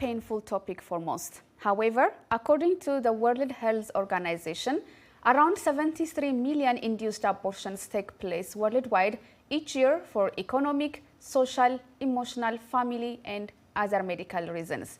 painful topic for most. However, according to the World Health Organization, around 73 million induced abortions take place worldwide each year for economic, social, emotional, family, and other medical reasons.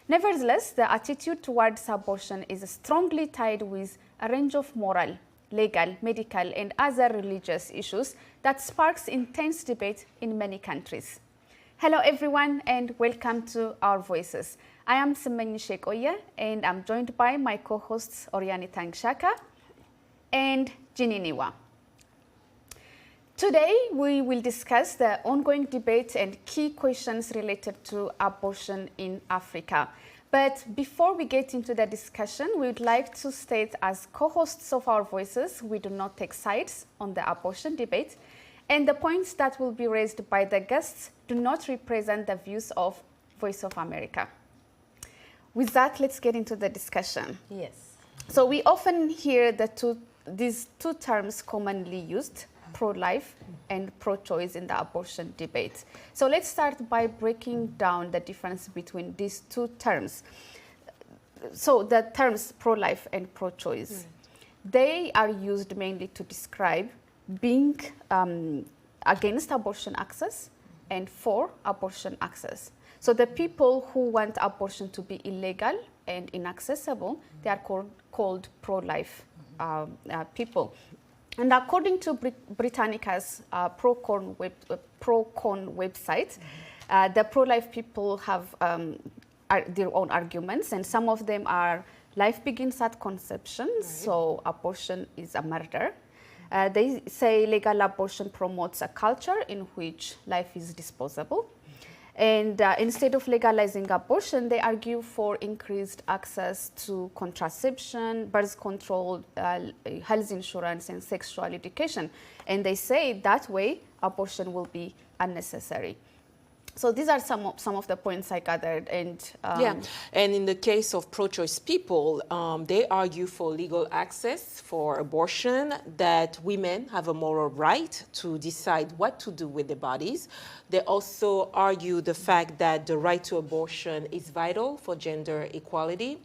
Nevertheless, the attitude towards abortion is strongly tied with a range of moral, legal, medical, and other religious issues that sparks intense debate in many countries. Hello everyone and welcome to Our Voices. I am Semenyi Sheikh Oye and I'm joined by my co-hosts Oriani Tangshaka and Ginny Niwa. Today we will discuss the ongoing debate and key questions related to abortion in Africa. But before we get into the discussion, we would like to state as co-hosts of Our Voices, we do not take sides on the abortion debate, and the points that will be raised by the guests do not represent the views of Voice of America. With that, let's get into the discussion. Yes. So we often hear these two terms commonly used, pro-life and pro-choice in the abortion debate. So let's start by breaking down the difference between these two terms. So the terms pro-life and pro-choice, they are used mainly to describe being against abortion access and for abortion access. So the people who want abortion to be illegal and inaccessible, they are called pro-life people. And according to Britannica's Procon website, the pro-life people have their own arguments, and some of them are life begins at conception, so abortion is a murder. They say legal abortion promotes a culture in which life is disposable. And instead of legalizing abortion, they argue for increased access to contraception, birth control, health insurance, and sexual education. And they say that way abortion will be unnecessary. So these are some of the points I gathered. And and in the case of pro-choice people, they argue for legal access for abortion, that women have a moral right to decide what to do with their bodies. They also argue the fact that the right to abortion is vital for gender equality,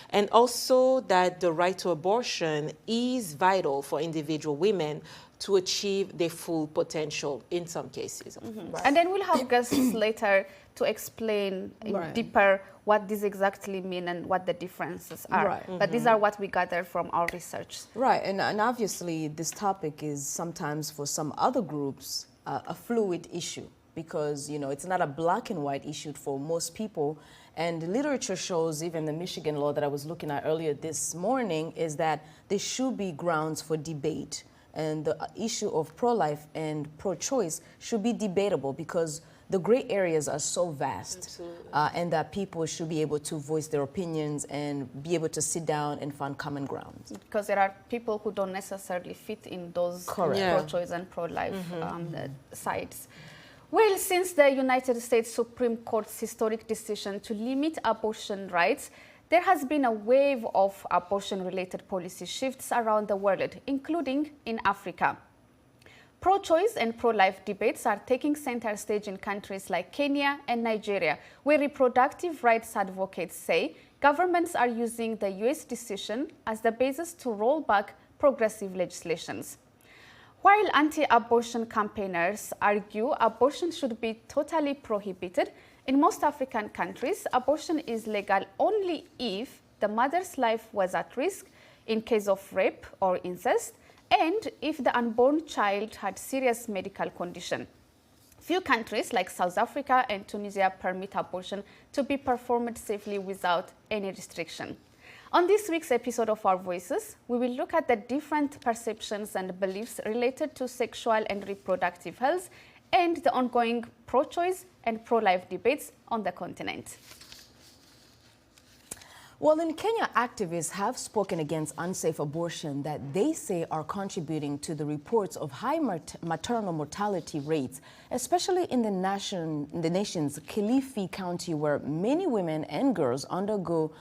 and also that the right to abortion is vital for individual women to achieve their full potential in some cases. And then we'll have guests later to explain deeper what these exactly mean and what the differences are. But these are what we gather from our research. Right, and obviously this topic is sometimes for some other groups a fluid issue, because it's not a black and white issue for most people. And the literature shows, even the Michigan law that I was looking at earlier this morning, is that there should be grounds for debate. And the issue of pro-life and pro-choice should be debatable, because the gray areas are so vast, and that people should be able to voice their opinions and be able to sit down and find common grounds. Because there are people who don't necessarily fit in those pro-choice and pro-life sides. Well, since the United States Supreme Court's historic decision to limit abortion rights, there has been a wave of abortion-related policy shifts around the world, including in Africa. Pro-choice and pro-life debates are taking center stage in countries like Kenya and Nigeria, where reproductive rights advocates say governments are using the US decision as the basis to roll back progressive legislations. While anti-abortion campaigners argue abortion should be totally prohibited, in most African countries, abortion is legal only if the mother's life was at risk in case of rape or incest, and if the unborn child had serious medical condition. Few countries like South Africa and Tunisia permit abortion to be performed safely without any restriction. On this week's episode of Our Voices, we will look at the different perceptions and beliefs related to sexual and reproductive health and the ongoing pro-choice and pro-life debates on the continent. Well, in Kenya, activists have spoken against unsafe abortion that they say are contributing to the reports of high maternal mortality rates, especially in the nation's Kilifi County, where many women and girls undergo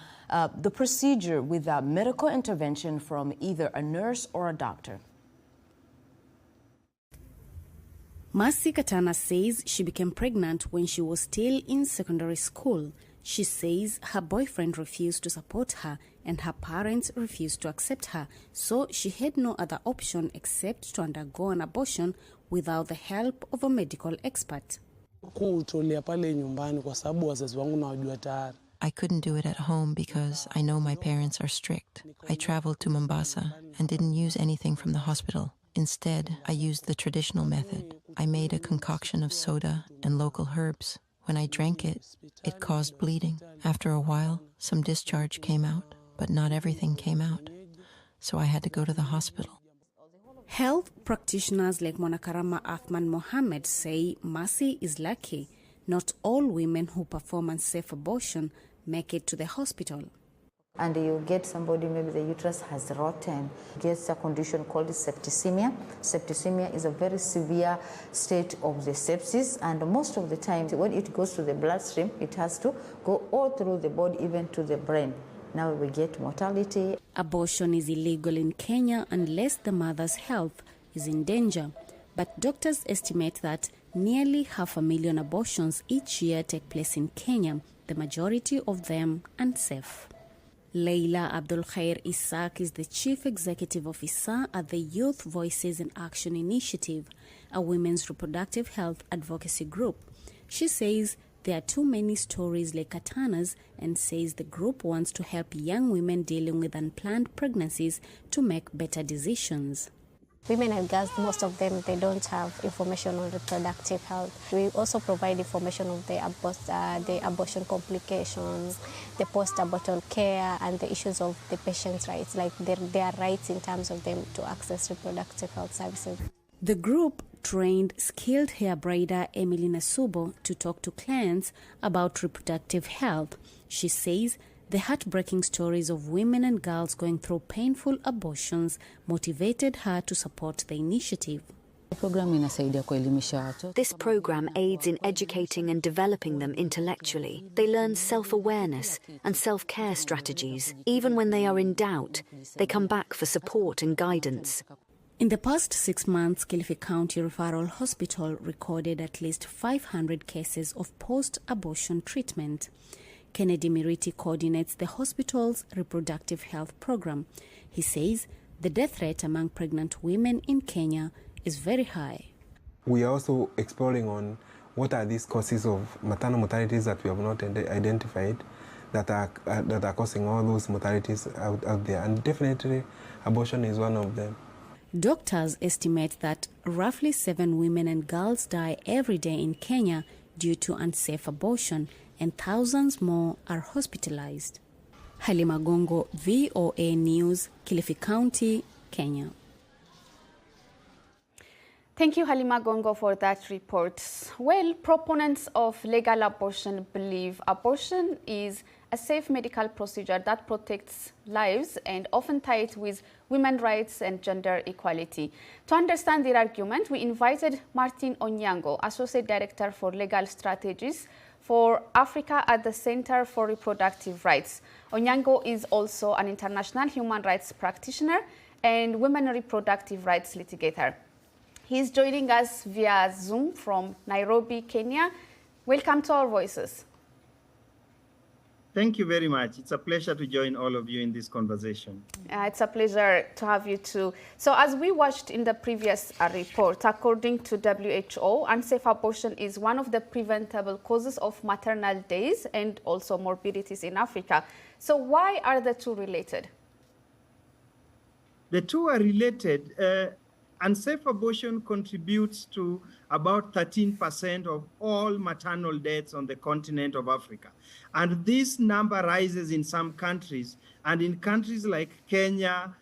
the procedure without medical intervention from either a nurse or a doctor. Mercy Katana says she became pregnant when she was still in secondary school. She says her boyfriend refused to support her and her parents refused to accept her, so she had no other option except to undergo an abortion without the help of a medical expert. I couldn't do it at home because I know my parents are strict. I traveled to Mombasa and didn't use anything from the hospital. Instead, I used the traditional method. I made a concoction of soda and local herbs. When I drank it, it caused bleeding. After a while, some discharge came out, but not everything came out. So I had to go to the hospital. Health practitioners like Monakarama Athman Mohammed say Mercy is lucky. Not all women who perform unsafe abortion make it to the hospital. And you get somebody, maybe the uterus has rotten, gets a condition called septicemia. Septicemia is a very severe state of the sepsis, and most of the time when it goes to the bloodstream, it has to go all through the body, even to the brain. Now we get mortality. Abortion is illegal in Kenya unless the mother's health is in danger. But doctors estimate that nearly 500,000 abortions each year take place in Kenya, the majority of them unsafe. Leila Abdul Khair Isaac is the Chief Executive Officer at the Youth Voices in Action Initiative, a women's reproductive health advocacy group. She says there are too many stories like Katana's and says the group wants to help young women dealing with unplanned pregnancies to make better decisions. Women and girls, most of them, they don't have information on reproductive health. We also provide information of the abortion complications, the post-abortal care, and the issues of the patient's rights, like their rights in terms of them to access reproductive health services. The group trained skilled hair braider Emily Nasubo to talk to clients about reproductive health. She says the heartbreaking stories of women and girls going through painful abortions motivated her to support the initiative. This program aids in educating and developing them intellectually. They learn self-awareness and self-care strategies. Even when they are in doubt, they come back for support and guidance. In the past 6 months, Kilifi County Referral Hospital recorded at least 500 cases of post-abortion treatment. Kennedy Miriti coordinates the hospital's reproductive health program. He says the death rate among pregnant women in Kenya is very high. We are also exploring on what are these causes of maternal mortalities that we have not identified that are causing all those mortalities out there. And definitely abortion is one of them. Doctors estimate that roughly 7 women and girls die every day in Kenya due to unsafe abortion, and thousands more are hospitalized. Halima Gongo, VOA News, Kilifi County, Kenya. Thank you, Halima Gongo, for that report. Well, proponents of legal abortion believe abortion is a safe medical procedure that protects lives and often tied with women's rights and gender equality. To understand their argument, we invited Martin Onyango, Associate Director for Legal Strategies for Africa at the Center for Reproductive Rights. Onyango is also an international human rights practitioner and women reproductive rights litigator. He is joining us via Zoom from Nairobi, Kenya. Welcome to Our Voices. Thank you very much. It's a pleasure to join all of you in this conversation. It's a pleasure to have you too. So as we watched in the previous report, according to WHO, unsafe abortion is one of the preventable causes of maternal deaths and also morbidities in Africa. So why are the two related? The two are related. Unsafe abortion contributes to about 13% of all maternal deaths on the continent of Africa. And this number rises in some countries. And in countries like Kenya,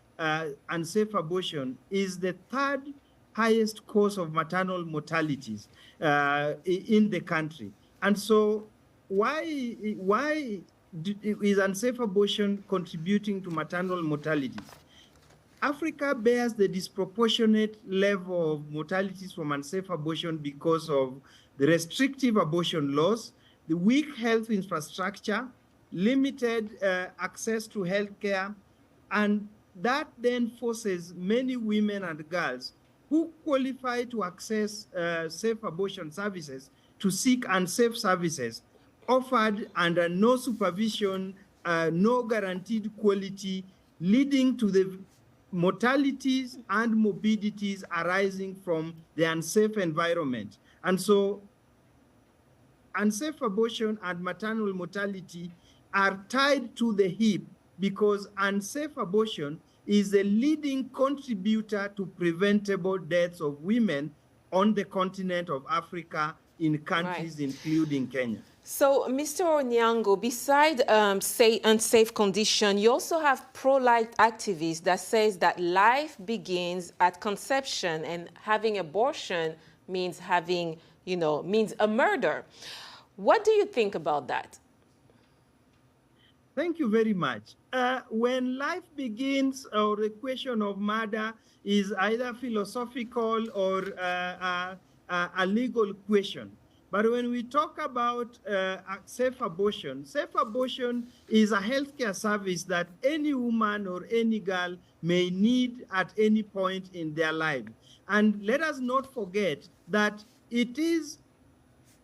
unsafe abortion is the third highest cause of maternal mortalities in the country. And so why is unsafe abortion contributing to maternal mortalities? Africa bears the disproportionate level of mortalities from unsafe abortion because of the restrictive abortion laws, the weak health infrastructure, limited access to health care, and that then forces many women and girls who qualify to access safe abortion services to seek unsafe services, offered under no supervision, no guaranteed quality, leading to the mortalities and morbidities arising from the unsafe environment. And so unsafe abortion and maternal mortality are tied to the hip because unsafe abortion is the leading contributor to preventable deaths of women on the continent of Africa in countries including Kenya. So, Mr. Onyango, beside say unsafe condition, you also have pro-life activists that says that life begins at conception and having abortion means having, means a murder. What do you think about that? Thank you very much. When life begins, or the question of murder is either philosophical or a legal question. But when we talk about safe abortion is a healthcare service that any woman or any girl may need at any point in their life. And let us not forget that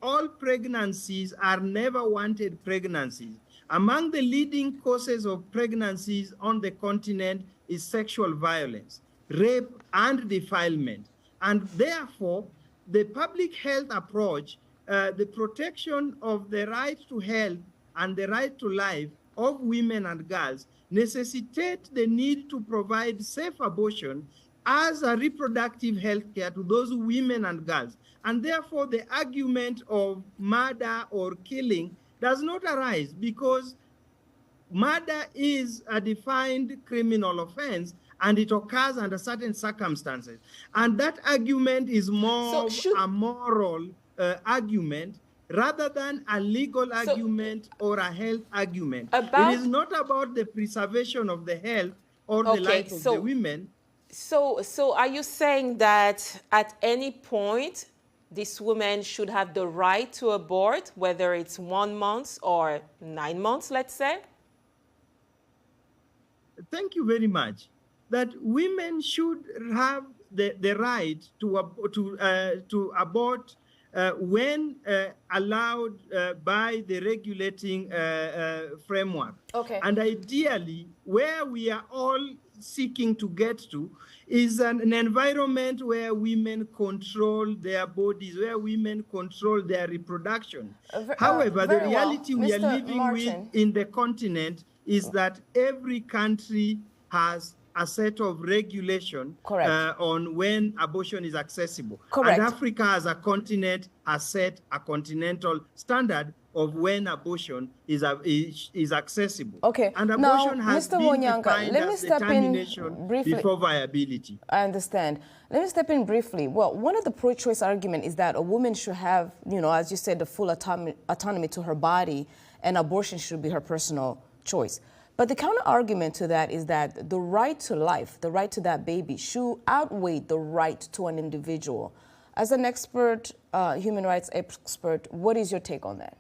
all pregnancies are never wanted pregnancies. Among the leading causes of pregnancies on the continent is sexual violence, rape, and defilement. And therefore, the public health approach, the protection of the right to health and the right to life of women and girls necessitate the need to provide safe abortion as a reproductive health care to those women and girls. And therefore, the argument of murder or killing does not arise because murder is a defined criminal offense and it occurs under certain circumstances. And that argument is more a moral argument rather than a legal argument or a health argument. It is not about the preservation of the health or the life of the women. So are you saying that at any point, this woman should have the right to abort, whether it's 1 month or 9 months, let's say? Thank you very much. That women should have the right to abort when allowed by the regulating framework. Okay. And ideally, where we are all seeking to get to is an environment where women control their bodies, where women control their reproduction. However, the reality we are living with in the continent is that every country has a set of regulation on when abortion is accessible. Correct. And Africa as a continent has set a continental standard of when abortion is accessible. Okay. And abortion has Mr. been Onyango, defined let me as step determination in briefly before viability. I understand. Let me step in briefly. Well, one of the pro-choice argument is that a woman should have, as you said, the full autonomy to her body, and abortion should be her personal choice. But the counter argument to that is that the right to life, the right to that baby, should outweigh the right to an individual. As an expert, human rights expert, what is your take on that?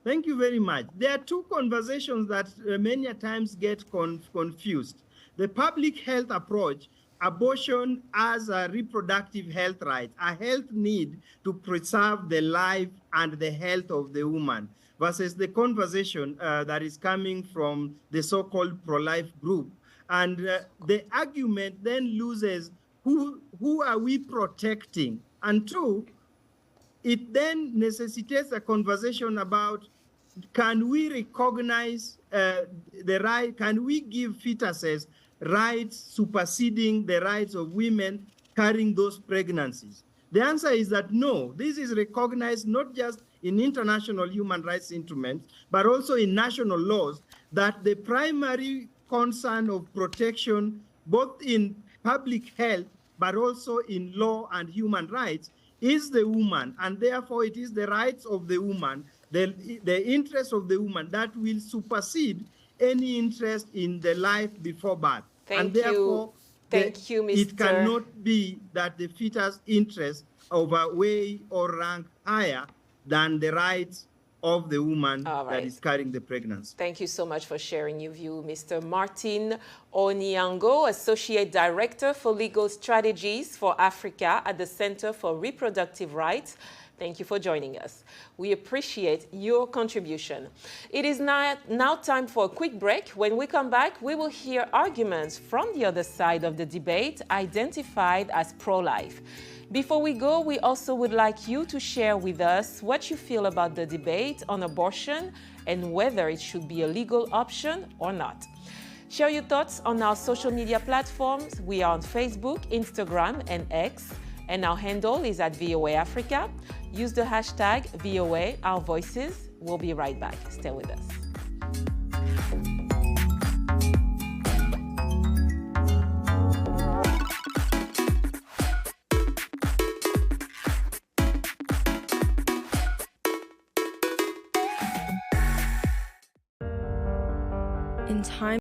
Thank you very much. There are two conversations that many times get confused. The public health approach, abortion as a reproductive health right, a health need to preserve the life and the health of the woman, versus the conversation that is coming from the so-called pro-life group. And the argument then loses who are we protecting? And two, it then necessitates a conversation about, can we recognize the right, can we give fetuses rights superseding the rights of women carrying those pregnancies? The answer is that no, this is recognized not just in international human rights instruments, but also in national laws, that the primary concern of protection, both in public health, but also in law and human rights, is the woman. And therefore, it is the rights of the woman, the interests of the woman that will supersede any interest in the life before birth. Thank you, Mr. It cannot be that the fetus interests overweigh or rank higher than the rights of the woman that is carrying the pregnancy. Thank you so much for sharing your view, Mr. Martin Onyango, Associate Director for Legal Strategies for Africa at the Center for Reproductive Rights. Thank you for joining us. We appreciate your contribution. It is now time for a quick break. When we come back, we will hear arguments from the other side of the debate identified as pro-life. Before we go, we also would like you to share with us what you feel about the debate on abortion and whether it should be a legal option or not. Share your thoughts on our social media platforms. We are on Facebook, Instagram, and X, and our handle is at VOA Africa. Use the hashtag VOA Our Voices. We'll be right back. Stay with us. In time